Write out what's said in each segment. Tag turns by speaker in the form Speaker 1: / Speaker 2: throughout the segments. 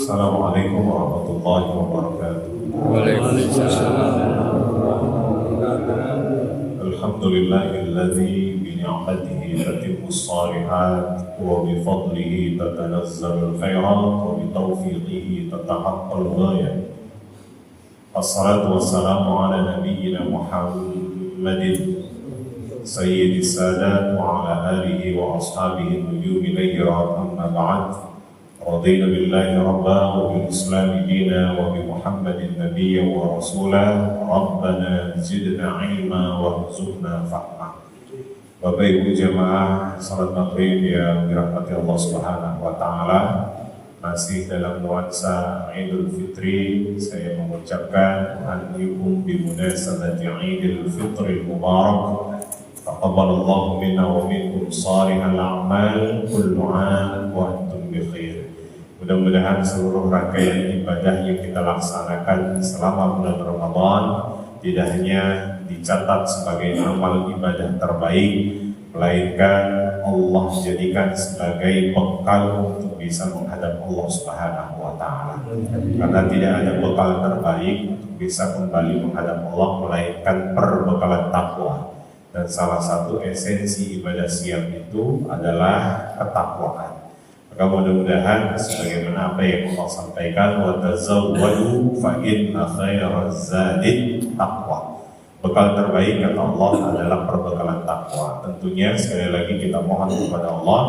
Speaker 1: Assalamualaikum warahmatullahi wabarakatuh.
Speaker 2: Waalaikumsalam.
Speaker 1: Alhamdulillahilladzi bi ni'matihi tatimmus shalihat wa bi fadlihi tatanazzalul khairat wa bi taufiqihi tatahaqqal ghayat. Wassalatu wassalamu ala nabiyyina Muhammadin sayyidis sadat wa ala alihi wa ashabihi nujumil ghairat, amma ba'd. رضينا بالله ربا وبالإسلام دينا وبمحمد نبيا ورسولا ربنا زدنا علما وارزقنا فهما. Bapak Ibu jamaah salat maghrib yang dirahmati Allah Subhanahu wa taala, masih dalam nuansa Idul Fitri, saya mengucapkan anhikum bi munasabati Idul Fitri Mubarak. Taqabbalallahu minna wa minkum shalihal a'mal, kullu 'am wa antum bi khair. Mudah-mudahan seluruh rangkaian ibadah yang kita laksanakan selama bulan Ramadan tidak hanya dicatat sebagai amal ibadah terbaik, melainkan Allah jadikan sebagai bekal untuk bisa menghadap Allah Subhanahu wa taala. Karena tidak ada bekal terbaik untuk bisa kembali menghadap Allah melainkan perbekalan takwa. Dan salah satu esensi ibadah siam itu adalah ketakwaan. Maka mudah-mudahan sebagaimana apa yang Allah sampaikan, wa tazawwadu fa inna khairaz zadi taqwa. Bekal terbaik kata Allah adalah perbekalan takwa. Tentunya sekali lagi kita mohon kepada Allah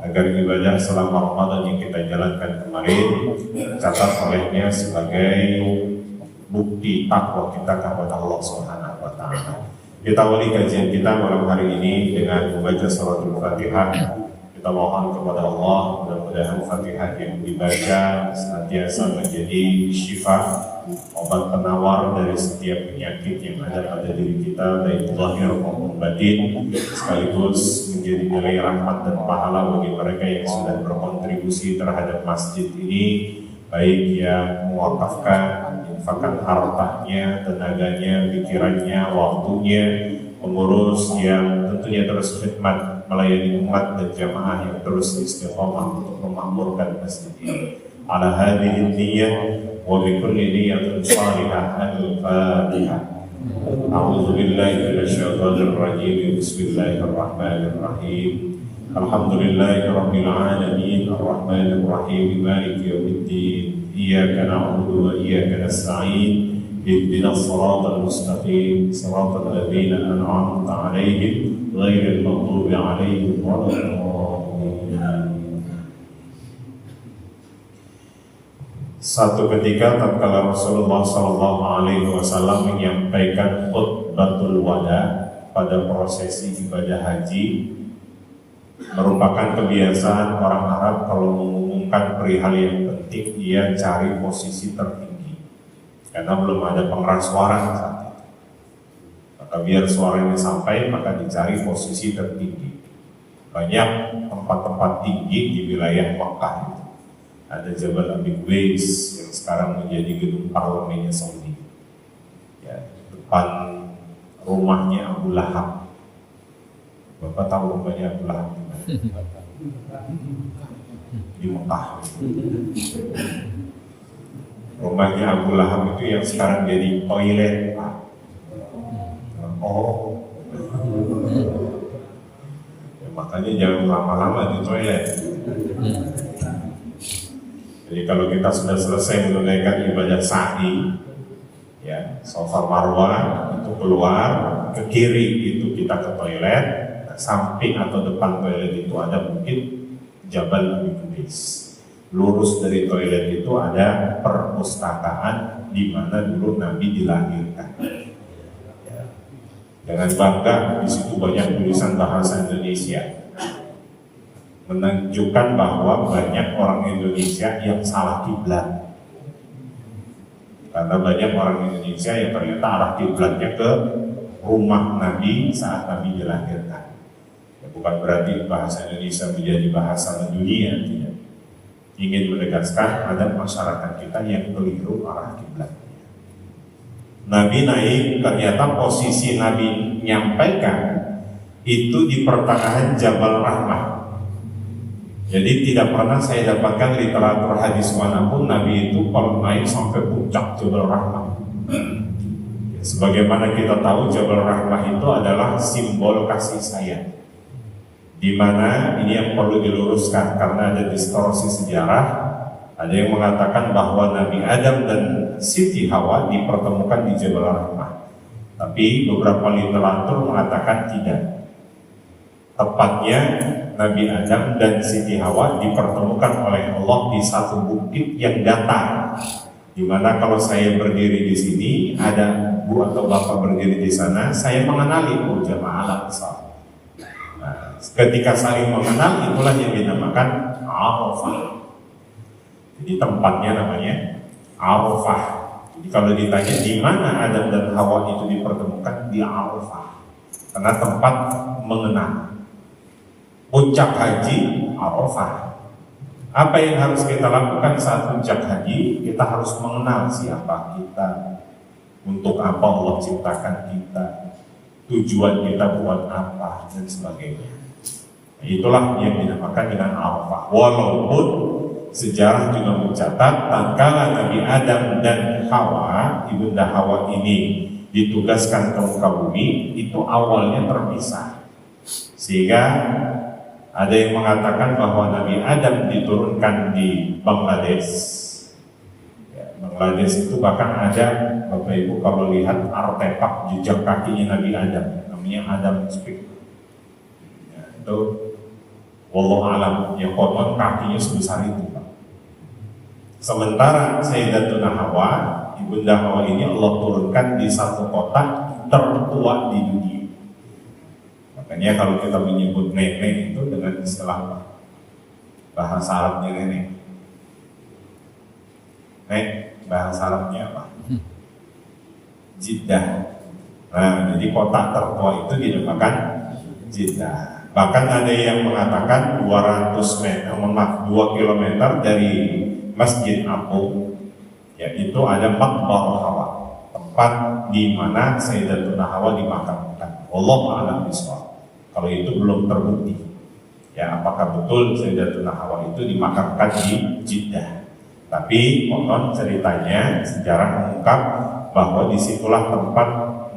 Speaker 1: agar ibadah selama Ramadan yang kita jalankan kemarin catat olehnya sebagai bukti takwa kita kepada Allah Subhanahu wa taala. Kita awali kajian kita malam hari ini dengan membaca suratul Fatihah. Kita mohon kepada Allah mudah-mudahan Fatihah yang dibaca senantiasa menjadi syifa, obat penawar dari setiap penyakit yang ada pada diri kita, baik zahir maupun batin, sekaligus menjadi nilai rahmat dan pahala bagi mereka yang sudah berkontribusi terhadap masjid ini, baik yang mewakafkan, infakkan hartanya, tenaganya, pikirannya, waktunya, pengurus yang tentunya terus khidmat melayani umat dan jamaah yang terus istiqomah untuk memakmurkan masjid ini. Ala hadhihi niyyah wa bi kulli niyyatin shalihah al-Fatihah. A'udzu billahi minasyaitonir rajim. Bismillahirrahmanirrahim. Alhamdulillahi rabbil alamin arrahmanir rahim maliki yaumiddin. Iyyaka na'budu wa iyyaka nasta'in. Ihdinas siratal mustaqim, siratal ladzina an'amta 'alaihim ghairil maghdubi 'alaihim waladdallin. Satu ketika tatkala Rasulullah sallallahu alaihi wasallam menyampaikan khutbatul wada pada prosesi ibadah haji, merupakan kebiasaan orang Arab kalau mengumumkan perihal yang penting dia cari posisi tertinggi. Karena belum ada pengeras suara saat itu. Maka biar suaranya sampai, maka dicari posisi tertinggi. Banyak tempat-tempat tinggi di wilayah Mekah itu. Ada Jabal Abi Qubais yang sekarang menjadi gedung parlemennya Saudi. Ya, depan rumahnya Abu Lahab. Bapak tahu rumahnya Abu Lahab di mana? Di Mekah. Rumahnya Abu Lahab itu yang sekarang jadi toilet. Oh, ya, makanya jangan lama-lama di toilet. Jadi kalau kita sudah selesai menunaikan ibadah sa'i, ya, Safa Marwah itu keluar ke kiri itu kita ke toilet, samping atau depan toilet itu ada bukit Jabal Abi Qubais. Lurus dari toilet itu ada perpustakaan di mana dulu Nabi dilahirkan. Ya. Jangan bangga, di situ banyak tulisan bahasa Indonesia, menunjukkan bahwa banyak orang Indonesia yang salah kiblat. Karena banyak orang Indonesia yang ternyata arah kiblatnya ke rumah Nabi saat Nabi dilahirkan. Bukan berarti bahasa Indonesia menjadi bahasa dunia, tidak. Ingin menegaskan ada masyarakat kita yang keliru arah kiblat. Nabi naik, ternyata posisi Nabi menyampaikan itu di pertengahan Jabal Rahmah. Jadi tidak pernah saya dapatkan literatur hadis manapun Nabi itu kalau naik sampai puncak Jabal Rahmah. Sebagaimana kita tahu Jabal Rahmah itu adalah simbol kasih sayang. Di mana ini yang perlu diluruskan karena ada distorsi sejarah. Ada yang mengatakan bahwa Nabi Adam dan Siti Hawa dipertemukan di Jabal Rahmah. Tapi beberapa literatur mengatakan tidak. Tepatnya Nabi Adam dan Siti Hawa dipertemukan oleh Allah di satu bukit yang datar. Di mana kalau saya berdiri di sini, ada Bu atau Bapak berdiri di sana, saya mengenali jamaah al-Aqsa. Nah, ketika saling mengenal, itulah yang dinamakan Arafah. Jadi tempatnya namanya Arafah. Jadi kalau ditanya di mana Adam dan Hawa itu dipertemukan, di Arafah. Karena tempat mengenal. Puncak haji Arafah. Apa yang harus kita lakukan saat puncak haji? Kita harus mengenal siapa kita, untuk apa Allah ciptakan kita, tujuan kita buat apa, dan sebagainya. Nah, itulah yang dinamakan dengan Arafah. Walaupun sejarah juga mencatat tatkala Nabi Adam dan Hawa, ibunda Hawa ini ditugaskan ke muka bumi, itu awalnya terpisah. Sehingga ada yang mengatakan bahwa Nabi Adam diturunkan di Bangladesh. Ya, Bangladesh itu bahkan ada, Bapak Ibu kalau lihat artefak jejak kakinya Nabi Adam, namanya Adam Speak. Ya, itu wallahu alam, ya konon kakinya sebesar itu, Pak. Sementara Sayyidatuna Hawa, ibunda Hawa ini Allah turunkan di satu kota tertua di dunia. Makanya kalau kita menyebut nenek itu dengan istilah apa? Bahasa Arabnya nenek. Bahasa Arabnya apa? Jeddah. Nah, jadi kota tertua itu dinamakan Jeddah. Bahkan ada yang mengatakan 200 meter, 2 kilometer dari Masjid Abu, yaitu ada Maqbar Hawa, tempat di mana Sayyidatuna Hawa dimakamkan. Wallahu a'lam bishawab. Kalau itu belum terbukti, ya apakah betul Sayyidatuna Hawa itu dimakamkan di Jeddah. Tapi konon ceritanya sejarah mengungkap bahwa disitulah tempat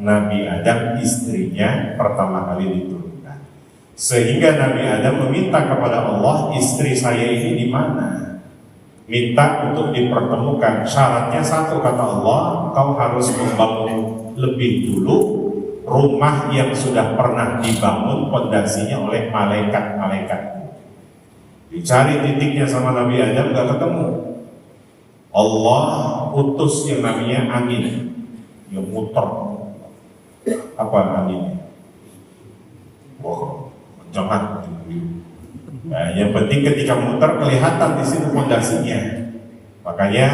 Speaker 1: Nabi Adam istrinya pertama kali diturunkan. Sehingga Nabi Adam meminta kepada Allah, istri saya ini di mana? Minta untuk dipertemukan. Syaratnya satu, kata Allah, kau harus membangun lebih dulu rumah yang sudah pernah dibangun pondasinya oleh malaikat-malaikat. Dicari titiknya sama Nabi Adam, gak ketemu. Allah utus yang namanya angin, yang muter. Apa anginnya? Wow, jangan. Nah, yang penting ketika muter kelihatan di situ pondasinya. Makanya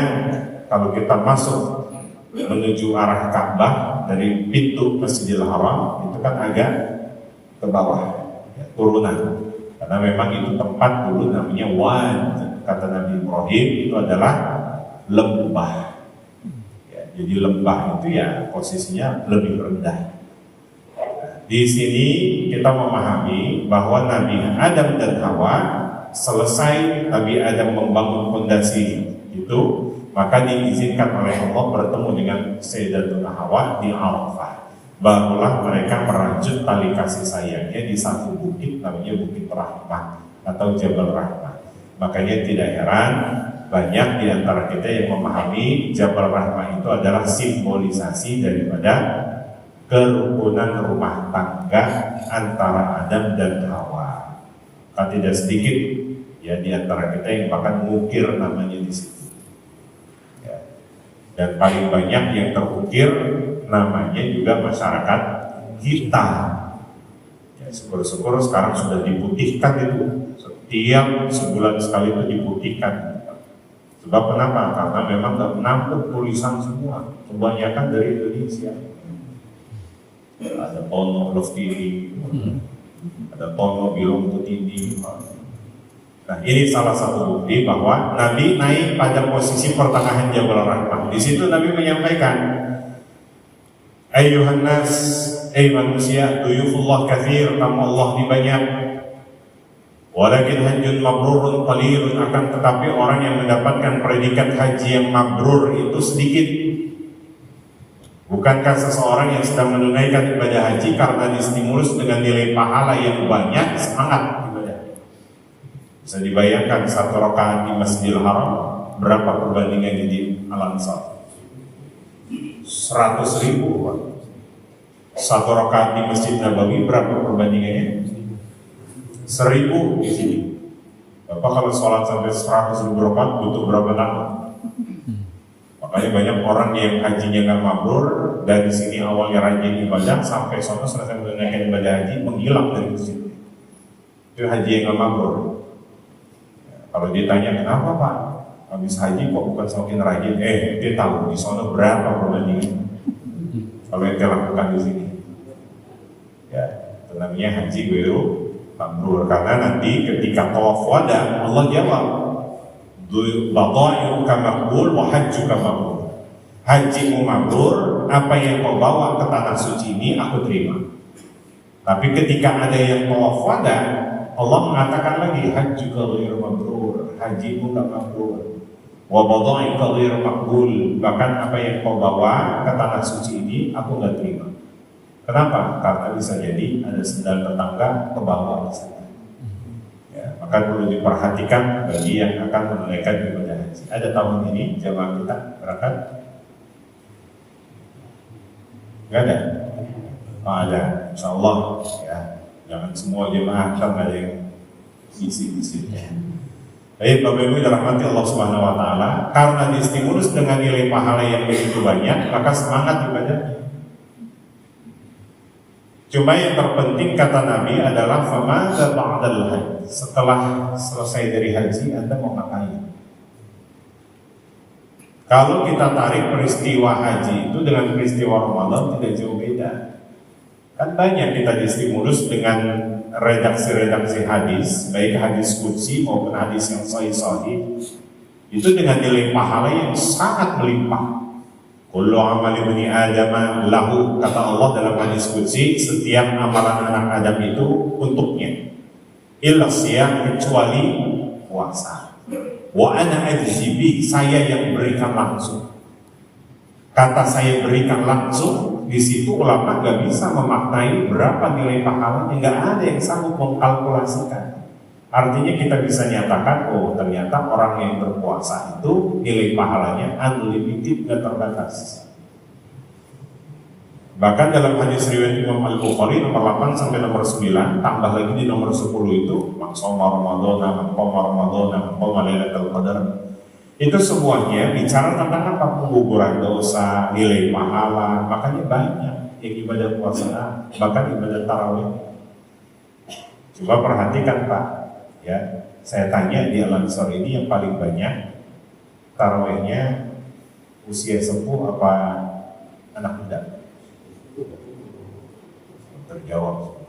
Speaker 1: kalau kita masuk menuju arah Ka'bah dari pintu Masjidil Haram itu kan agak ke bawah, ya, turunan. Karena memang itu tempat dulu namanya Wad, kata Nabi Ibrahim, itu adalah lembah. Ya, jadi lembah itu ya posisinya lebih rendah. Di sini kita memahami bahwa Nabi Adam dan Hawa selesai Nabi Adam membangun fondasi itu, maka diizinkan oleh Allah bertemu dengan Sayyidatuna Hawa di Arafah. Barulah mereka merajut tali kasih sayangnya di satu bukit namanya Bukit Rahmah atau Jabal Rahmah. Makanya tidak heran banyak di antara kita yang memahami Jabal Rahmah itu adalah simbolisasi daripada kerukunan rumah tangga antara Adam dan Hawa. Kan tidak sedikit ya di antara kita yang bahkan mengukir namanya di situ. Ya. Dan paling banyak yang terukir namanya juga masyarakat kita. Ya, syukur-syukur sekarang sudah diputihkan itu. Setiap sebulan sekali itu diputihkan. Sebab kenapa? Karena memang nggak menampung tulisan semua. Kebanyakan dari Indonesia. Ada Ono Love TV, Ada tono bilong itu tinggi. Nah, ini salah satu bukti bahwa Nabi naik pada posisi pertengahan Jabal Rahmah. Di situ Nabi menyampaikan, Ayyuhan nas, manusia, duyufullah kathir, tamu Allah di banyak. Walakin hajjun mabrurun qalilun, akan tetapi orang yang mendapatkan predikat haji yang mabrur itu sedikit. Bukankah seseorang yang sedang menunaikan ibadah haji karena distimulus dengan nilai pahala yang banyak, semangat ibadah? Bisa dibayangkan satu rakaat di Masjidil Haram berapa perbandingannya di Al-Ansar? 100.000. Satu rakaat di Masjid Nabawi berapa perbandingannya? 1.000 di sini. Bapak kalau sholat sampai 100.000 rakaat butuh berapa lama? Makanya banyak orang yang hajinya nggak mabrur, dari sini awalnya rajin ibadah sampai sono selesai menunaikan ibadah haji menghilang dari situ. Itu haji yang nggak mabrur. Kalau ditanya kenapa Pak, habis haji kok bukan semakin rajin? Dia tahu di sono berapa perbandingan kalau yang dia lakukan di sini. Ya, itu namanya haji baru mabrur, karena nanti ketika tawaf wada Allah jawab, Badai'uka maqbul wa hajjuka mabrur. Hajimu mabrur, apa yang kau bawa ke tanah suci ini aku terima. Tapi ketika ada yang tawaf wada, Allah mengatakan lagi, hajjuka ghairu mabrur, hajimu enggak mabrur. Wa badai'uka ghairu maqbul, bahkan apa yang kau bawa ke tanah suci ini aku enggak terima. Kenapa? Karena bisa jadi ada sendal tetangga ke bawah sana. Maka perlu diperhatikan bagi yang akan menunaikan ibadah haji. Ada tahun ini jamaah kita berangkat? Enggak ada? Ada, insya Allah ya. Jangan semua jamaah kan ada yang isi di situ. Baik, Bapak Ibu dirahmati Allah Subhanahu Wa Taala, karena distimulus dengan nilai pahala yang begitu banyak, maka semangat ibadahnya. Cuma yang terpenting kata Nabi adalah famadza ba'dal haji. Setelah selesai dari haji Anda mau ngapain? Kalau kita tarik peristiwa haji itu dengan peristiwa Ramadan tidak jauh beda. Kan banyak kita distimulus dengan redaksi-redaksi hadis, baik hadis qudsi maupun hadis yang sahih-sahih. Itu dengan nilai pahala yang sangat melimpah. Kullu amali bani Adam lahu, kata Allah dalam hadis qudsi, setiap amalan anak Adam itu untuknya. Illa siyam, kecuali puasa. Wa ana ajzibi, saya yang berikan langsung. Kata saya berikan langsung, di situ ulama nggak bisa memaknai berapa nilai pahalanya, nggak ada yang sanggup mengkalkulasikan. Artinya kita bisa nyatakan, oh ternyata orang yang berpuasa itu nilai pahalanya unlimited, nggak terbatas. Bahkan dalam hadis riwayat Imam Al-Bukhari nomor 8 sampai nomor 9, tambah lagi di nomor 10 itu, maksoma Ramadhana, maqama Ramadhana, maqama Lailatul Qadar. Itu semuanya bicara tentang apa? Pengguguran dosa, nilai pahala. Makanya banyak yang ibadah puasa, bahkan ibadah tarawih. Coba perhatikan Pak. Ya, saya tanya di Al-Ansar ini yang paling banyak tarawihnya usia sepuh apa anak muda? Terjawab.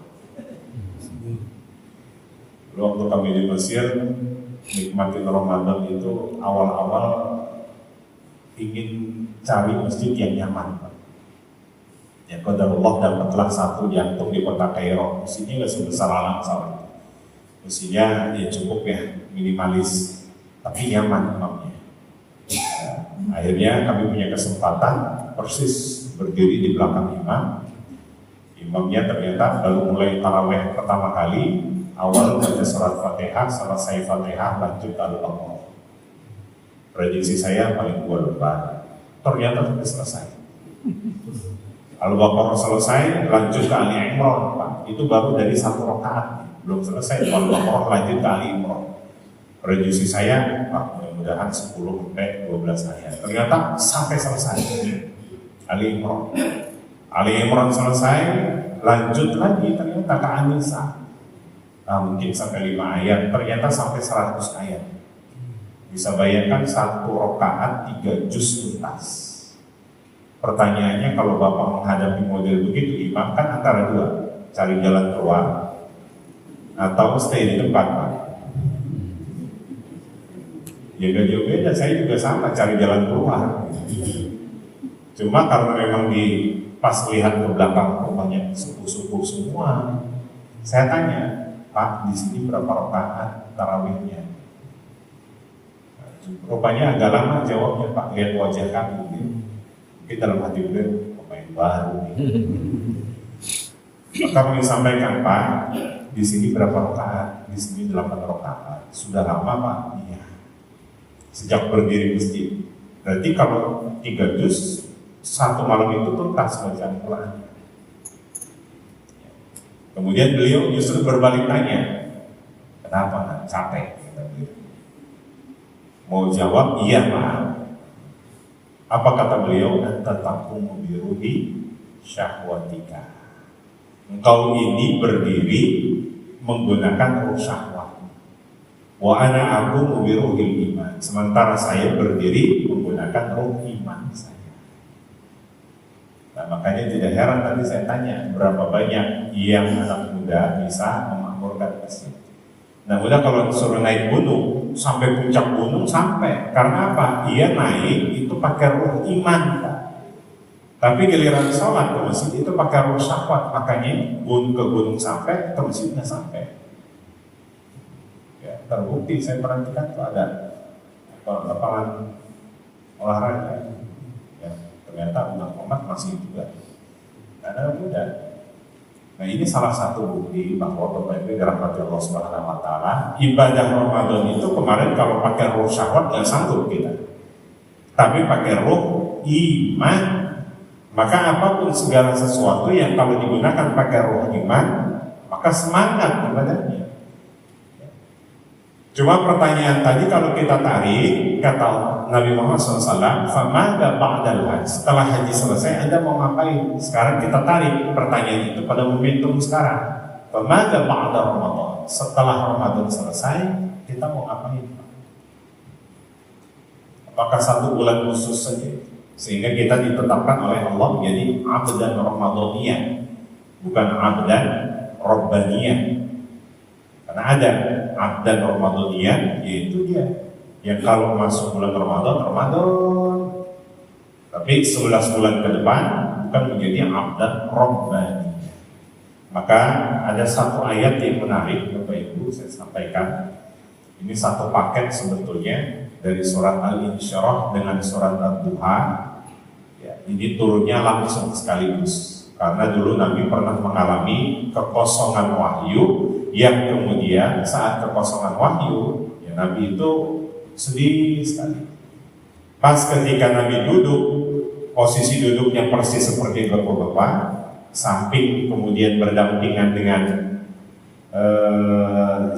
Speaker 1: Dulu waktu kami di Mesir nikmatin Ramadan itu awal-awal ingin cari masjid yang nyaman. Ya qadarullah dapatlah satu jantung di kota Kairo. Masjidnya nggak sebesar Al-Ansar. Mestinya ya cukup ya, minimalis, tapi nyaman imamnya. Akhirnya kami punya kesempatan persis berdiri di belakang imam. Imamnya ternyata baru mulai tarawih pertama kali, awal baca surat Fatihah, selesai Fatihah lanjut ke Al-Baqarah. Prediksi saya paling gua lupa, ternyata sudah selesai. Al-Baqarah selesai, lanjut ke Ali Imran, Pak. Itu baru dari 1 rakaat. Belum selesai, Al-Baqarah lanjut ke Ali Imran. Prediksi saya, Pak, mudah-mudahan 10 sampai 12 ayat. Ternyata sampai selesai Ali Imran. Ali Imran selesai, lanjut lagi ternyata ke An-Nisa. Mungkin sampai 5 ayat, ternyata sampai 100 ayat. Bisa bayangkan 1 rakaat 3 juz tuntas. Pertanyaannya, kalau Bapak menghadapi model begitu, imam kan antara dua, cari jalan keluar atau stay di tempat Pak? Jaga-jaga saya juga sama cari jalan keluar. Cuma karena memang pas lihat ke belakang banyak suku-suku semua, saya tanya, Pak, di sini berapa rakaat tarawihnya? Rupanya agak lama jawabnya Pak, lihat wajah kami. Mungkin dalam hati beliau pemain baru nih. Maka kami sampaikan, Pak, di sini berapa rakaat? Di sini 8 rakaat. Sudah lama Pak? Iya. Sejak berdiri masjid. Berarti kalau 3 juz satu malam itu tuntas bacaan Quran. Kemudian beliau justru berbalik tanya, kenapa? Capek. Mau jawab, iya Pak. Apa kata beliau? Anta taqumu bi ruhi syahwatika. Engkau ini berdiri menggunakan ruh syahwat. Wa ana aqumu bi ruhil iman. Sementara saya berdiri menggunakan ruh iman saya. Nah, makanya tidak heran tadi saya tanya berapa banyak yang anak muda bisa memakmurkan masjid. Nah, mudah kalau suruh naik gunung sampai puncak gunung sampai. Karena apa? Ia naik itu pakai ruh iman, Pak. Tapi giliran sholat ke masjid itu pakai ruh syahwat. Makanya ke gunung sampai, ke masjidnya sampai. Ya, terbukti saya perhatikan tuh ada lapangan olahraga. Ya, ternyata umat masih juga. Karena muda. Nah, ini salah satu bukti bahwa Bapak Ibu dirahmati Allah Subhanahu wa taala, ibadah Ramadan itu kemarin kalau pakai ruh syahwat nggak sanggup kita. Tapi pakai ruh iman, maka apapun segala sesuatu yang kalau digunakan pakai ruh iman, maka semangat ibadahnya. Cuma pertanyaan tadi kalau kita tarik, kata Nabi Muhammad SAW, "Famada ba'dal hajj." Setelah haji selesai, Anda mau ngapain? Sekarang kita tarik pertanyaan itu pada momentum sekarang. Famada ba'da Ramadan. Setelah Ramadan selesai, kita mau ngapain? Apakah 1 bulan khusus saja? Sehingga kita ditetapkan oleh Allah menjadi abdan Ramadaniyah, bukan abdan Rabbaniyah. Karena ada abdan Ramadaniyah, yaitu dia yang kalau masuk bulan Ramadan, tapi 11 bulan ke depan bukan menjadi abdan Rabbani. Maka ada satu ayat yang menarik Bapak Ibu saya sampaikan. Ini satu paket sebetulnya dari surat Al-Insyirah dengan surat Ad-Duha. Ya, ini turunnya langsung sekaligus. Karena dulu Nabi pernah mengalami kekosongan wahyu yang kemudian saat kekosongan wahyu, ya Nabi itu sedih sekali. Pas ketika Nabi duduk, posisi duduknya persis seperti bapak-bapak, samping kemudian berdampingan dengan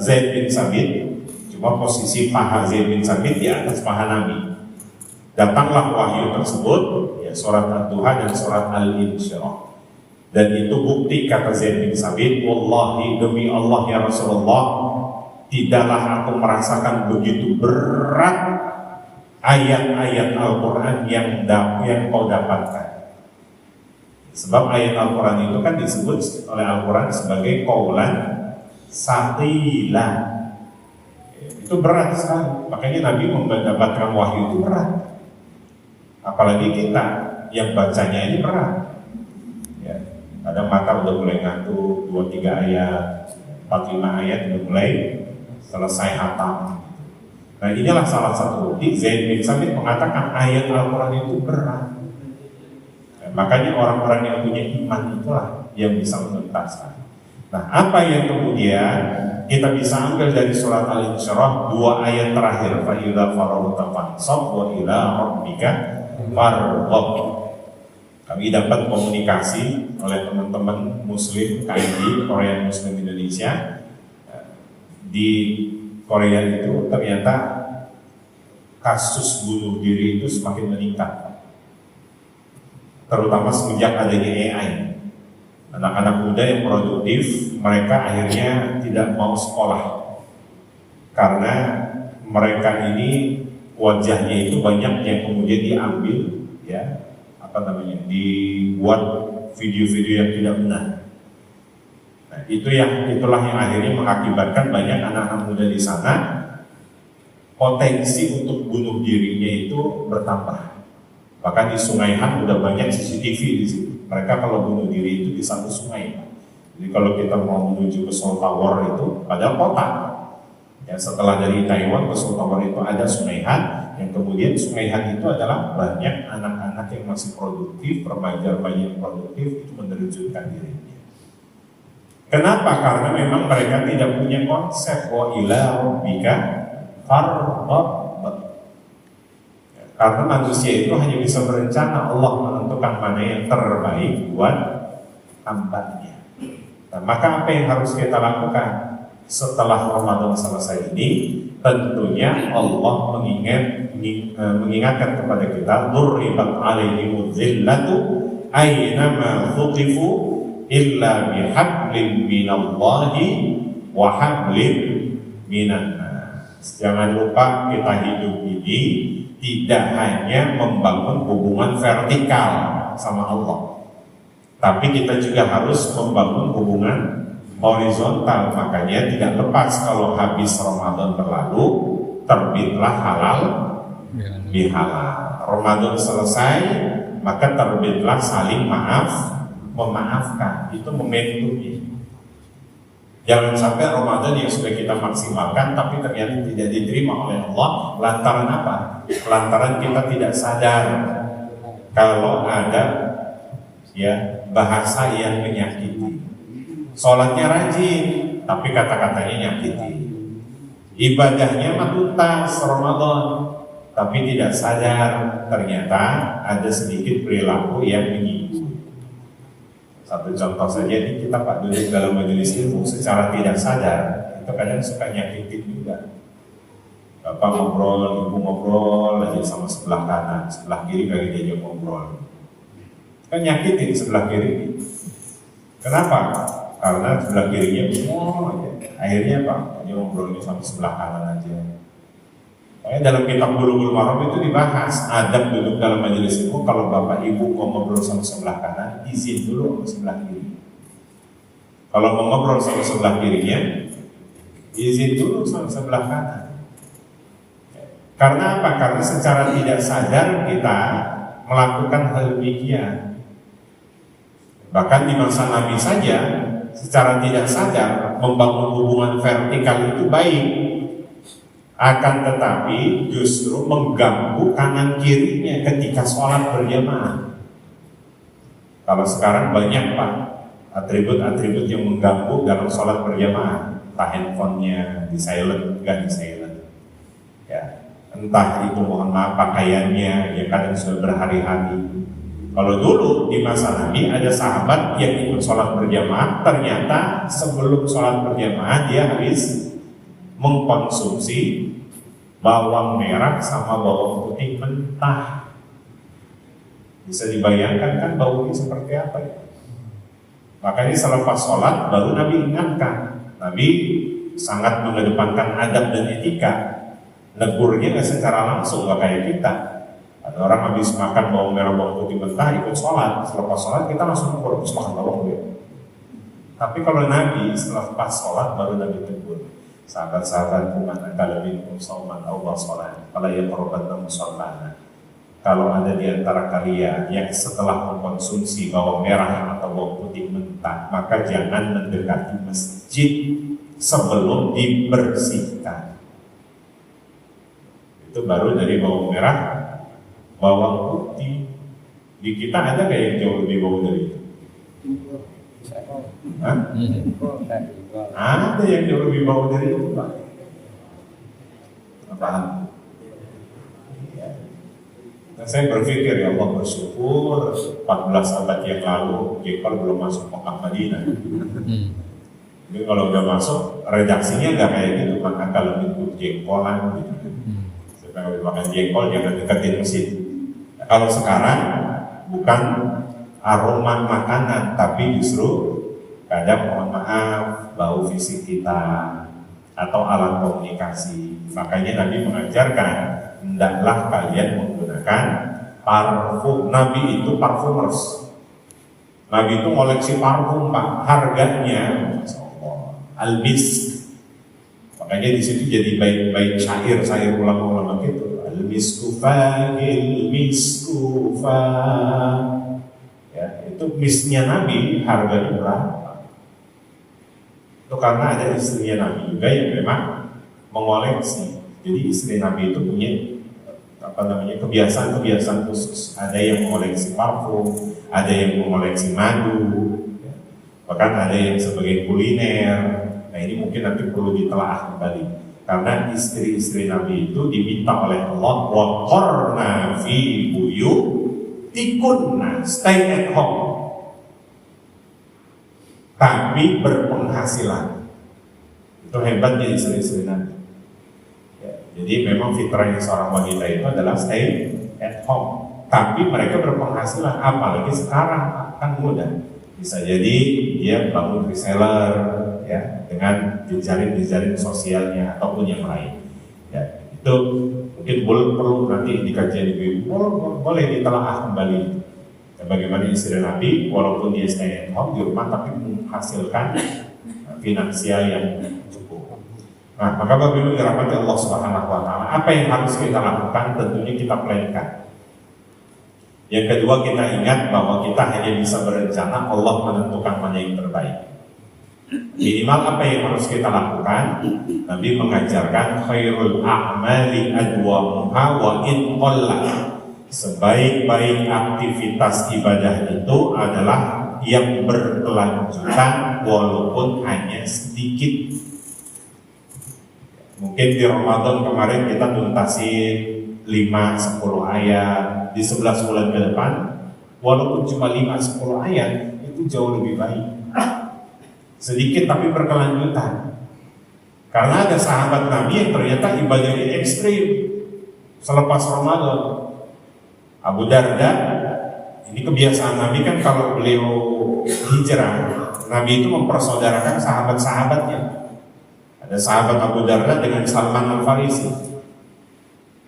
Speaker 1: Zaid bin Sabit, cuma posisi paha Zaid bin Sabit di atas paha Nabi. Datanglah wahyu tersebut, ya surat Ad-Duha dan surat Al-Insyirah. Dan itu bukti kata Zaid bin Sabit, wallahi demi Allah ya Rasulullah, tidaklah aku merasakan begitu berat ayat-ayat Al-Quran yang kau dapatkan. Sebab ayat Al-Quran itu kan disebut oleh Al-Quran sebagai qaulan saqila. Itu berat sekali. Makanya Nabi mendapatkan wahyu itu berat. Apalagi kita yang bacanya ini berat. Kadang mata udah mulai ngantuk, 2-3 ayat, 4-5 ayat udah mulai selesai hatam. Nah, inilah salah satu bukti Zaid bin Sabit mengatakan ayat Al-Quran itu berat. Nah, makanya orang-orang yang punya iman itulah yang bisa menuntaskan. Nah, apa yang kemudian kita bisa ambil dari surat Al-Insyirah 2 ayat terakhir, fa idza faragta fansab wa ila rabbika farghab. Kami dapat komunikasi oleh teman-teman Muslim KMI, Korea Muslim Indonesia. Di Korea itu ternyata kasus bunuh diri itu semakin meningkat, terutama semenjak adanya AI. Anak-anak muda yang produktif, mereka akhirnya tidak mau sekolah karena mereka ini wajahnya itu banyak yang kemudian diambil, ya, dibuat video-video yang tidak benar. Nah, itulah yang akhirnya mengakibatkan banyak anak-anak muda di sana potensi untuk bunuh dirinya itu bertambah. Bahkan di Sungai Han udah banyak CCTV di situ. Mereka kalau bunuh diri itu di satu sungai. Jadi kalau kita mau menuju ke Seoul Tower itu padahal kota. Ya, setelah dari Taiwan ke Seoul Tower itu ada Sungai Han, yang kemudian Sungai Han itu adalah banyak anak-anak yang masih produktif, remaja-remaja yang produktif itu menerjunkan dirinya. Kenapa? Karena memang mereka tidak punya konsep wa ila rabbika farghab. Karena manusia itu hanya bisa berencana, Allah menentukan mana yang terbaik buat hambanya. Nah, maka apa yang harus kita lakukan? Setelah Ramadan selesai ini, tentunya Allah mengingatkan kepada kita, "Duribat 'alaihimuz zillatu aynama thuqifu illa bihablin minallahi wa hablin minan nas." Jangan lupa kita hidup ini tidak hanya membangun hubungan vertikal sama Allah, tapi kita juga harus membangun hubungan horizontal. Makanya tidak lepas kalau habis Ramadan berlalu terbitlah halal bihalal. Ramadan selesai maka terbitlah saling memaafkan. Itu momentumnya. Jangan sampai Ramadan yang sudah kita maksimalkan tapi ternyata tidak diterima oleh Allah. Lantaran apa? Lantaran kita tidak sadar kalau ada bahasa yang menyakiti. Sholatnya rajin, tapi kata-katanya nyakiti. Ibadahnya mah tuntas Ramadan, tapi tidak sadar ternyata ada sedikit perilaku yang menyinggung. Satu contoh saja nih, kita Pak duduk dalam majelis ilmu secara tidak sadar, itu kadang suka nyakitin juga. Bapak ngobrol, ibu ngobrol, lagi sama sebelah kanan, sebelah kiri kali diajak ngobrol. Kan nyakitin sebelah kiri. Kenapa? Karena sebelah kirinya akhirnya apa? Dia ngobrolnya sama sebelah kanan aja. Makanya dalam kitab Bulughul Maram itu dibahas adab duduk dalam majelis ilmu. Kalau bapak ibu mau ngobrol sama sebelah kanan, izin dulu sama sebelah kiri. Kalau mau ngobrol sama sebelah kirinya, izin dulu sama sebelah kanan. Karena apa? Karena secara tidak sadar kita melakukan hal demikian. Bahkan di masa Nabi saja secara tidak sadar membangun hubungan vertikal itu baik, akan tetapi justru mengganggu kanan kirinya ketika sholat berjamaah. Kalau sekarang banyak Pak atribut-atribut yang mengganggu dalam sholat berjamaah, entah handphonenya di silent, enggak di silent, ya, entah itu mohon maaf pakaiannya ya kadang sudah berhari-hari. Kalau dulu di masa Nabi ada sahabat yang ikut sholat berjamaah, ternyata sebelum sholat berjamaah dia habis mengkonsumsi bawang merah sama bawang putih mentah. Bisa dibayangkan kan baunya seperti apa ya? Makanya selepas sholat baru Nabi ingatkan. Nabi sangat mengedepankan adab dan etika. Negurnya nggak secara langsung, nggak kayak kita. Ada orang habis makan bawang merah bawang putih mentah ikut sholat, selepas sholat kita langsung habis makan bawang ya. Tapi kalau Nabi setelah pas sholat baru Nabi tegur, sahabat-sahabat umat akalamin sauman Allah sholat, kalau ya korban musallana. Kalau ada di antara kalian yang setelah mengkonsumsi bawang merah atau bawang putih mentah, maka jangan mendekati masjid sebelum dibersihkan. Itu baru dari bawang merah, bawang putih. Di kita ada gak yang jauh lebih bau dari itu? Hah? Ada yang jauh lebih bau dari itu Pak. Apaan? Nah, saya berpikir ya Allah bersyukur 14 abad yang lalu jengkol belum masuk Mekah Madinah. Jadi kalau udah masuk redaksinya nggak kayak gitu, maka kalau itu jengkolan gitu. Supaya kalau makan jengkol jangan deketin mesin. Nah, kalau sekarang bukan aroma makanan, tapi justru kadang mohon maaf bau fisik kita atau alat komunikasi. Makanya Nabi mengajarkan hendaklah kalian menggunakan parfum. Nabi itu parfumers. Nabi itu ngoleksi parfum, Pak. Harganya, Masya Allah, al-misk. Makanya di situ jadi bait syair ulama-ulama gitu. Al-misku fa'il misku fa'. Ya, itu misknya Nabi harganya berapa? Itu karena ada istrinya Nabi juga yang memang mengoleksi. Jadi istri Nabi itu punya kebiasaan khusus. Ada yang mengoleksi parfum, ada yang mengoleksi madu, ya. Bahkan ada yang sebagai kuliner. Nah ini mungkin nanti perlu ditelaah kembali. Karena istri-istri Nabi itu diminta oleh Allah wa qarna fi buyutikunna, stay at home, tapi berpenghasilan. Itu hebatnya istri-istri Nabi. Ya, jadi memang fitrahnya seorang wanita itu adalah stay at home, tapi mereka berpenghasilan. Apalagi sekarang kan mudah. Bisa jadi dia bangun reseller, ya, dengan jejaring sosialnya ataupun yang lain. Ya, itu mungkin perlu nanti dikaji lebih boleh ditelaah kembali. Ya, bagaimana istri Nabi walaupun dia stay at home di rumah tapi menghasilkan finansial yang cukup. Nah, maka Bapak Ibu dirahmati Allah Subhanahu wa taala, apa yang harus kita lakukan? Tentunya kita plankan. Yang kedua, kita ingat bahwa kita hanya bisa berencana, Allah menentukan mana yang terbaik. Minimal apa yang harus kita lakukan? Nabi mengajarkan khairul a'mali adwamuha wa in qalla. Sebaik-baik aktivitas ibadah itu adalah yang berkelanjutan walaupun hanya sedikit. Mungkin di Ramadan kemarin kita tuntasin 5-10 ayat, di 11 bulan ke depan walaupun cuma 5-10 ayat itu jauh lebih baik. Sedikit tapi berkelanjutan. Karena ada sahabat Nabi yang ternyata ibadahnya ekstrim selepas Ramadan. Abu Darda, ini kebiasaan Nabi kan kalau beliau hijrah, Nabi itu mempersaudarakan sahabat-sahabatnya. Ada sahabat Abu Darda dengan Salman Al-Farisi.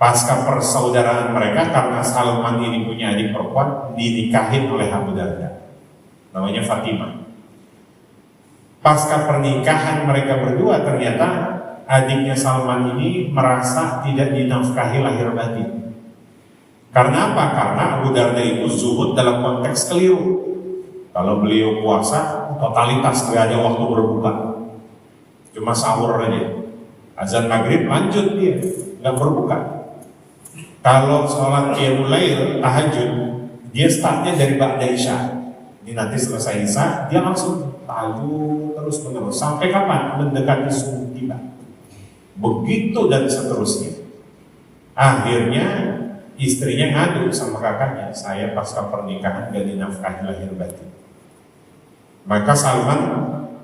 Speaker 1: Pasca persaudaraan mereka, karena Salman ini punya adik perempuan, dinikahin oleh Abu Darda, namanya Fatimah. Pasca pernikahan mereka berdua, ternyata adiknya Salman ini merasa tidak dinafkahi lahir batin. Karena apa? Karena Abu Darda itu zuhud dalam konteks keliru. Kalau beliau puasa, totalitas gak ada waktu berbuka, cuma sahur aja. Azan maghrib lanjut dia, gak berbuka. Kalau sholat qiyamul lail, tahajud, dia startnya dari ba'da isya. Ini nanti selesai isya, dia langsung tahajud terus menerus. Sampai kapan? Mendekati subuh tiba. Begitu dan seterusnya. Akhirnya istrinya ngadu sama kakaknya, saya pasca pernikahan gak dinafkahi lahir batin. Maka Salman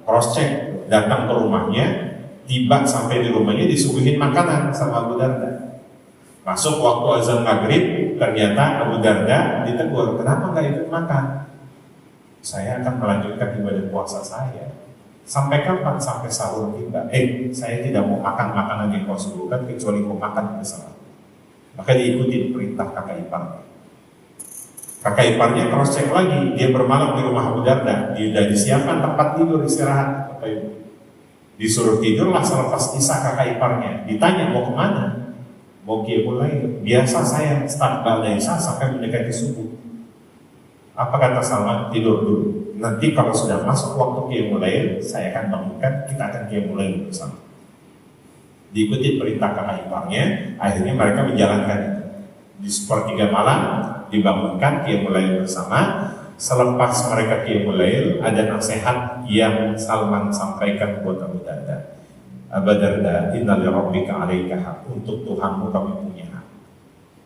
Speaker 1: cross check, datang ke rumahnya, tiba sampai di rumahnya disuguhin makanan sama Abu Darda. Masuk waktu azan maghrib, ternyata Abu Darda ditegur, kenapa gak ikut makan? Saya akan melanjutkan ibadah puasa saya. Sampai kapan? Sampai sahur tiba. Saya tidak mau makan makanan yang kau suguhkan kecuali kau makan bersama. Maka diikuti perintah kakak iparnya. Kakak iparnya cross check lagi, dia bermalam di rumah Abu Darda, dia sudah disiapkan tempat tidur istirahat. Disuruh tidurlah selepas isya kakak iparnya. Ditanya mau kemana? Mau qiyamul lail. Biasa saya start ba'da isya sampai mendekati subuh. Apa kata Salman? Tidur dulu. Nanti kalau sudah masuk waktu qiyamul lail, saya akan bangunkan, kita akan qiyamul lail bersama. Diikuti perintah kakak iparnya, akhirnya mereka menjalankan itu. Di sepertiga malam dibangunkan qiyamul lail bersama. Selepas mereka qiyamul lail, ada nasihat yang Salman sampaikan buat Abu Darda. Abu Darda, inna li rabbika 'alaika haq, untuk Tuhanmu kamu punya hak.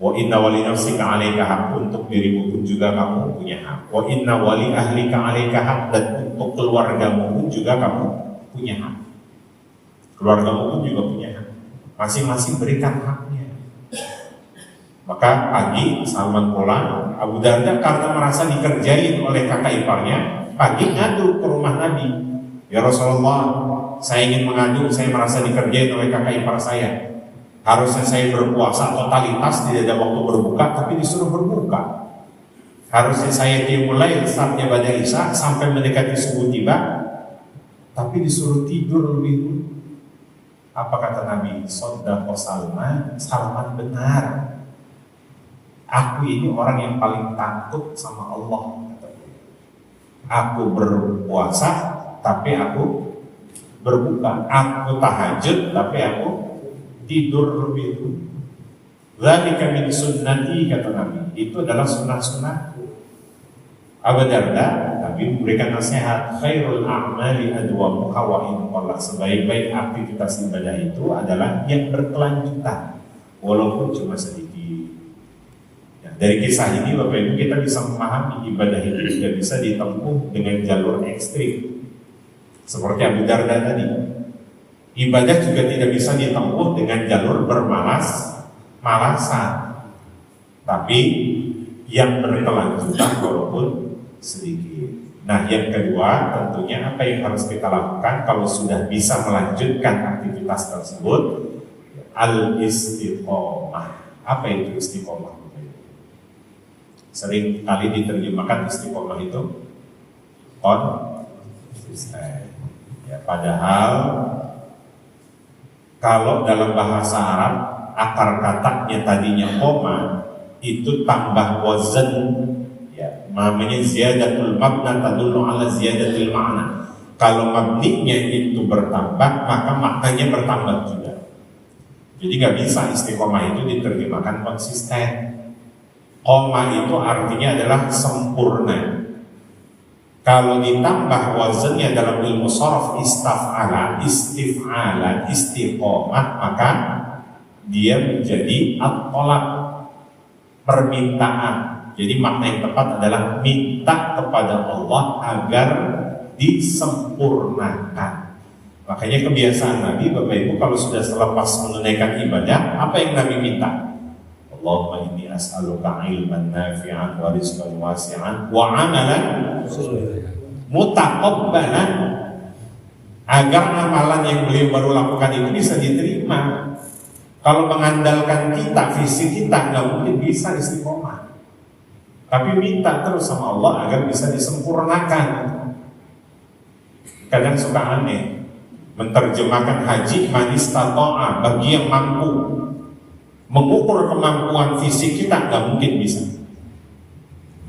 Speaker 1: Wa inna wali nafsika 'alaika haq, untuk dirimu pun juga kamu punya hak. Wa inna wali ahlika 'alaika haq, dan untuk keluargamu pun juga kamu punya hak. Keluargamu pun juga punya hak. Masing-masing berikan haknya. Maka pagi Salman pulang, Abu Darda karena merasa dikerjain oleh kakak iparnya, pagi ngadu ke rumah Nabi. Ya Rasulullah, saya ingin mengadu, saya merasa dikerjain oleh kakak ipar saya. Harusnya saya berpuasa totalitas, tidak ada waktu berbuka, tapi disuruh berbuka.
Speaker 3: Harusnya saya mulai startnya pada Isya sampai mendekati subuh tiba, tapi disuruh tidur lebih dulu. Apa kata Nabi? Shaddaqa Salman, Salman benar. Aku ini orang yang paling takut sama Allah. Aku berpuasa, tapi aku berbuka. Aku tahajud, tapi aku tidur lebih dulu. Dzalika min sunnati, kata Nabi. Itu adalah sunnah-sunnahku. Abu Darda, Nabi memberikan nasihat, khairul a'mali adwamuha wa in qalla. Sebaik-baik aktivitas ibadah itu adalah yang berkelanjutan, walaupun cuma sedikit. Ya, dari kisah ini Bapak Ibu kita bisa memahami ibadah itu tidak bisa ditempuh dengan jalur ekstrim. Seperti Abu Darda tadi, ibadah juga tidak bisa ditempuh dengan jalur bermalas-malasan, tapi yang berkelanjutan walaupun sedikit. Nah, yang kedua tentunya apa yang harus kita lakukan kalau sudah bisa melanjutkan aktivitas tersebut? Al-istiqomah. Apa itu istiqomah? Sering kali diterjemahkan istiqomah itu konsisten. Ya, padahal kalau dalam bahasa Arab akar katanya tadinya koma, itu tambah wazan, ya, namanya ziyadatul mabna tadullu ala ziyadatil ma'na. Kalau mabninya itu bertambah, maka maknanya bertambah juga. Jadi nggak bisa istiqomah itu diterjemahkan konsisten. Koma itu artinya adalah sempurna. Kalau ditambah wazannya dalam ilmu sharaf istaf'ala, istif'ala, istiqomah, maka dia menjadi at-tolak, permintaan. Jadi makna yang tepat adalah minta kepada Allah agar disempurnakan. Makanya kebiasaan Nabi, Bapak Ibu, kalau sudah selepas menunaikan ibadah, apa yang Nabi minta? Allahumma inni as'aluka ilman nafi'an wa rizqan wasi'an wa amalan mutaqabbalan, agar amalan yang beliau baru lakukan itu bisa diterima. Kalau mengandalkan kita, fisik kita, nggak mungkin bisa istiqomah. Tapi minta terus sama Allah agar bisa disempurnakan. Kadang suka aneh menterjemahkan haji manis tato'a, bagi yang mampu. Mengukur kemampuan fisik kita nggak mungkin bisa.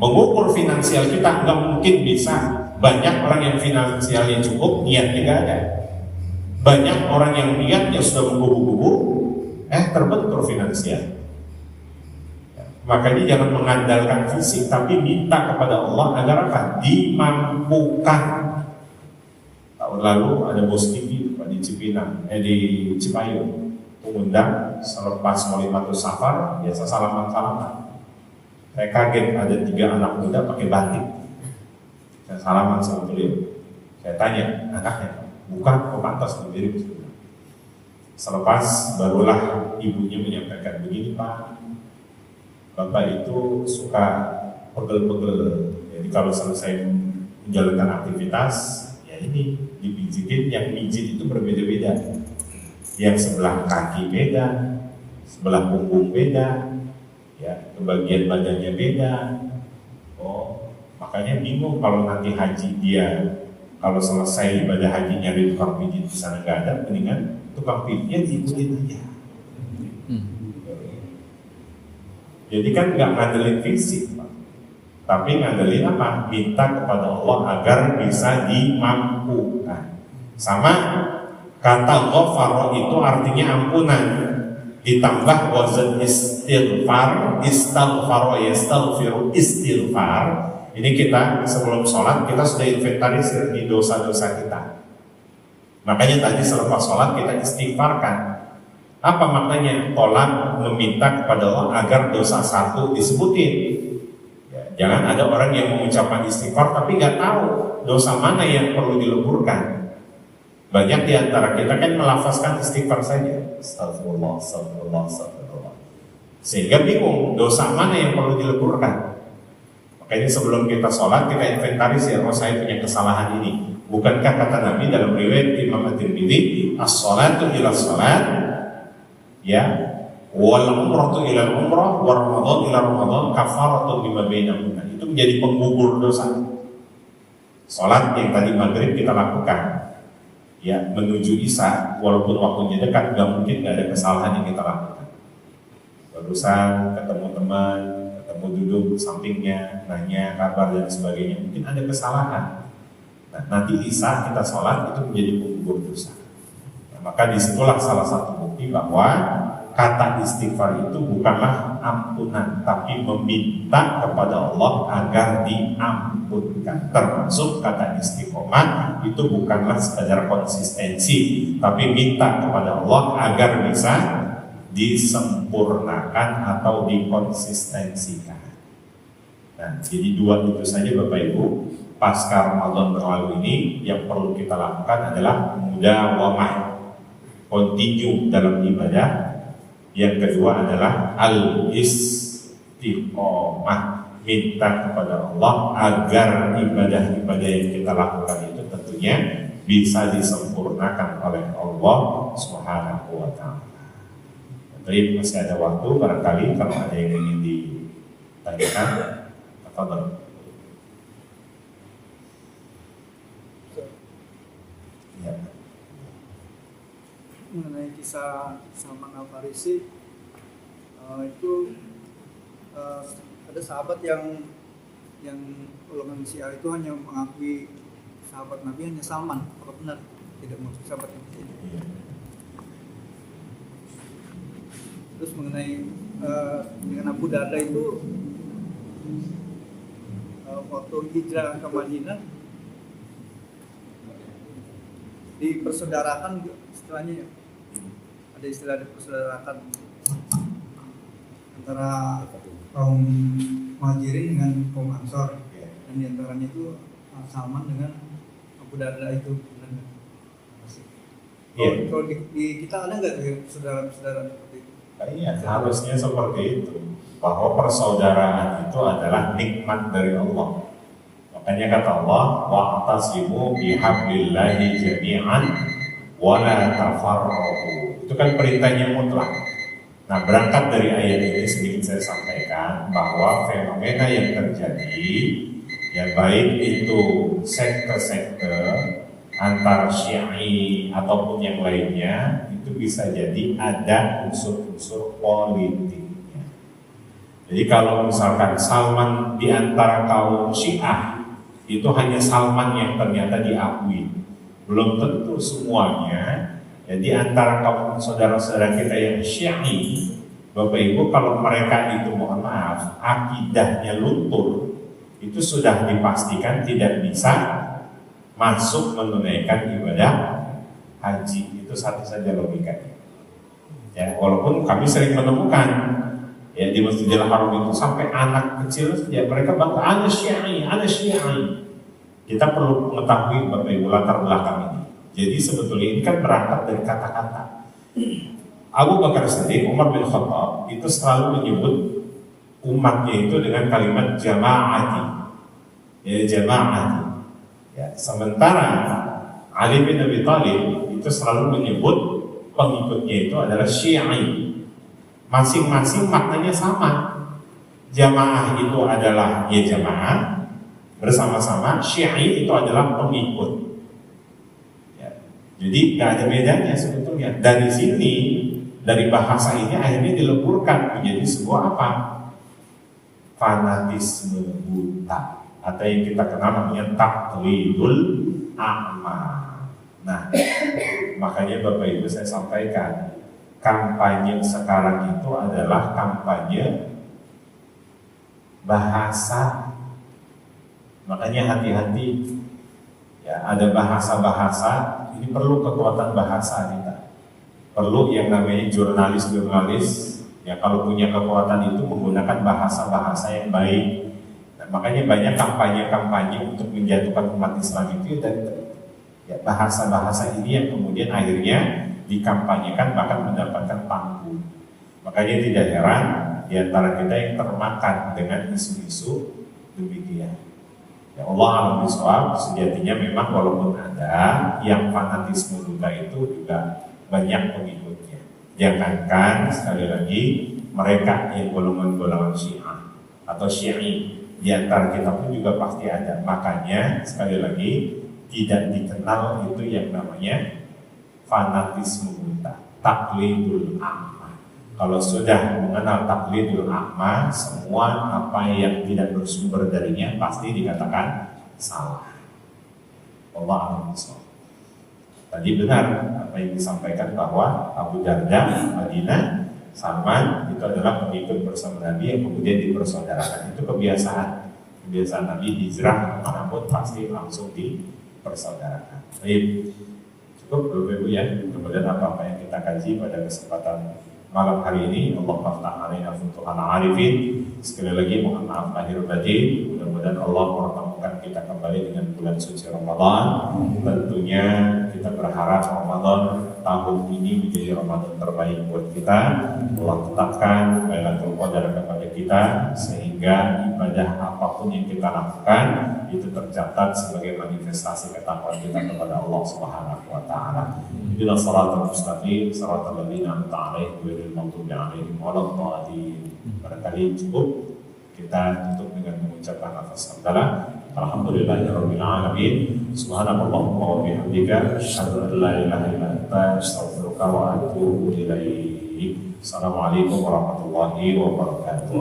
Speaker 3: Mengukur finansial kita nggak mungkin bisa. Banyak orang yang finansialnya cukup, niatnya nggak ada. Banyak orang yang niatnya sudah menggubu-gubu, terbentur finansial. Makanya jangan mengandalkan fisik, tapi minta kepada Allah agar apa? Dimampukan. Tahun lalu ada bos TV di Cipinang, di Cipayung, mengundang selepas Maulimatus Safar, biasa salaman-salaman. Saya kaget ada 3 anak muda pakai batik. Saya salaman sama beliau. Saya tanya, anaknya, bukan pantas mirip. Selepas barulah ibunya menyampaikan, begini Pak, Bapak itu suka pegel-pegel. Jadi kalau selesai menjalankan aktivitas, ya ini dipijitin, yang pijit itu berbeda-beda. Yang sebelah kaki beda, sebelah punggung beda, ya, kebagian badannya beda. Oh, makanya bingung kalau nanti haji dia, kalau selesai ibadah haji nyari tukang pijit di sana nggak ada, mendingan tukang pijitnya diikutin aja. Jadi kan nggak ngandelin fisik, Pak, tapi ngandelin apa? Minta kepada Allah agar bisa dimampukan. Sama kata ghafara itu artinya ampunan, ditambah wazan istighfar, istighfar yastaghfiru istighfar. Ini kita sebelum sholat kita sudah inventarisir di dosa-dosa kita. Makanya tadi selepas sholat kita istighfarkan. Apa maknanya? Tolak, meminta kepada Allah agar dosa satu disebutin. Ya, jangan ada orang yang mengucapkan istighfar tapi nggak tahu dosa mana yang perlu dileburkan. Banyak di antara kita kan melafazkan istighfar saja, astagfirullah, astagfirullah, astagfirullah, sehingga bingung dosa mana yang perlu dileburkan. Makanya sebelum kita sholat kita inventarisir, oh saya punya kesalahan ini. Bukankah kata Nabi dalam riwayat Imam At-Tirmidzi, as-sholatu ila sholat, ya, Wal umratu ila umrah wa ramadan ila ramadan kafaratun lima bainahuma. Itu menjadi penggugur dosa. Salat yang tadi maghrib kita lakukan, ya menuju isya, walaupun waktunya dekat, nggak mungkin nggak ada kesalahan yang kita lakukan. Barusan ketemu teman, ketemu duduk sampingnya, nanya kabar dan sebagainya, mungkin ada kesalahan. Nah, nanti isya kita sholat itu menjadi penggugur dosa. Nah, maka disitulah salah satu bukti bahwa kata istighfar itu bukanlah ampunan, tapi meminta kepada Allah agar diampunkan. Termasuk kata istiqomah itu bukanlah sekadar konsistensi, tapi minta kepada Allah agar bisa disempurnakan atau dikonsistensikan. Nah, jadi dua itu saja Bapak Ibu. Pasca Ramadan berlalu ini yang perlu kita lakukan adalah mudawamah, continue dalam ibadah. Yang kedua adalah al-istiqomah, minta kepada Allah agar ibadah-ibadah yang kita lakukan itu tentunya bisa disempurnakan oleh Allah Subhanahu wa ta'ala. Jadi masih ada waktu, barangkali kalau ada yang ingin ditanyakan, tafadhol. Ya.
Speaker 2: Mengenai kisah Salman Al-Farisi, itu ada sahabat yang golongan Syiah itu hanya mengakui sahabat Nabi hanya Salman, apa benar? Tidak maksud sahabat yang lain. Terus mengenai dengan Abu Darda itu waktu hijrah ke Madinah dipersaudarakan istilahnya ya. Ada istilah dipersaudarakan antara kaum Muhajirin dengan kaum Ansor, dan diantaranya itu Salman dengan Abu Darda itu. Kalau di kita ada nggak saudara-saudara seperti itu?
Speaker 3: Iya, harusnya seperti itu. Bahwa persaudaraan itu adalah nikmat dari Allah. Makanya kata Allah, wa'tasimu bihablillahi jami'an wa la tafarraqu. Itu kan perintahnya mutlak. Nah, berangkat dari ayat ini sedikit saya sampaikan bahwa fenomena yang terjadi, ya baik itu sekte-sekte antar Syi'i ataupun yang lainnya, itu bisa jadi ada unsur-unsur politiknya. Jadi kalau misalkan Salman di antara kaum Syiah itu hanya Salman yang ternyata diakui, belum tentu semuanya. Jadi antara kaum saudara-saudara kita yang Syi'i, Bapak Ibu, kalau mereka itu mohon maaf akidahnya luntur, itu sudah dipastikan tidak bisa masuk menunaikan ibadah haji. Itu satu saja logikanya. Ya, walaupun kami sering menemukan ya di Masjidil Haram itu sampai anak kecil ya mereka bangga ana Syi'i, ana Syi'i. Kita perlu mengetahui Bapak Ibu latar belakang ini. Jadi sebetulnya ini kan berangkat dari kata-kata. Abu Bakar Siddiq, Umar bin Khattab itu selalu menyebut umatnya itu dengan kalimat jama'ati. Ya, jama'ati. Ya, sementara Ali bin Abi Thalib itu selalu menyebut pengikutnya itu adalah Syi'i. Masing-masing maknanya sama. Jamaah itu adalah ya jamaah bersama-sama, Syi'i itu adalah pengikut. Jadi nggak ada bedanya sebetulnya. Dari sini, dari bahasa ini akhirnya dileburkan menjadi sebuah apa? Fanatisme buta, atau yang kita kenal namanya taqlidul a'ma. Nah, makanya Bapak Ibu saya sampaikan, kampanye sekarang itu adalah kampanye bahasa. Makanya hati-hati. Ya, ada bahasa-bahasa, ini perlu kekuatan bahasa kita. Perlu yang namanya jurnalis-jurnalis, ya kalau punya kekuatan itu menggunakan bahasa-bahasa yang baik. Nah, makanya banyak kampanye-kampanye untuk menjatuhkan umat Islam itu dari ya, bahasa-bahasa ini yang kemudian akhirnya dikampanyekan bahkan mendapatkan panggung. Makanya tidak heran di antara kita yang termakan dengan isu-isu demikian. Ya Allah alam bisawab, sejatinya memang walaupun ada yang fanatisme buta itu juga banyak pengikutnya. Jangankan sekali lagi mereka yang golongan-golongan Syiah atau Syi'i, di antara kita pun juga pasti ada. Makanya sekali lagi tidak dikenal itu yang namanya fanatisme buta, taklidul a'ma. Kalau sudah mengenal taklidul a'ma, semua apa yang tidak bersumber darinya pasti dikatakan salah. Allah a'lam bishawab. Tadi benar apa yang disampaikan bahwa Abu Darda Madinah, Salman itu adalah pengikut bersama Nabi yang kemudian dipersaudarakan. Itu kebiasaan Nabi hijrah kemanapun pasti langsung dipersaudarakan. Baik, cukup Bapak Ibu ya. Kemudian apa yang kita kaji pada kesempatan malam hari ini, Allah faftah alaina futuhan arifin. Sekali lagi mohon maaf lahir batin. Mudah-mudahan Allah mempertemukan kita kembali dengan bulan suci Ramadan. Tentunya kita berharap Ramadan tahun ini menjadi Ramadan terbaik buat kita. Allah tetapkan Lailatul Qadar kepada kita sehingga ibadah apapun yang kita lakukan itu tercatat sebagai manifestasi ketakwaan kita kepada Allah Subhanahu wa taala. Inilah shalatul mustaqim, shalatul ladzina an'amta 'alaihim ghairil maghdubi 'alaihim waladdallin. Barangkali cukup kita tutup dengan mengucapkan lafaz hamdalah. Alhamdulillahirabbil alamin. Subhanakallahumma wa bihamdika asyhadu an la ilaha illa anta astaghfiruka wa atubu ilaik. Assalamualaikum warahmatullahi wabarakatuh.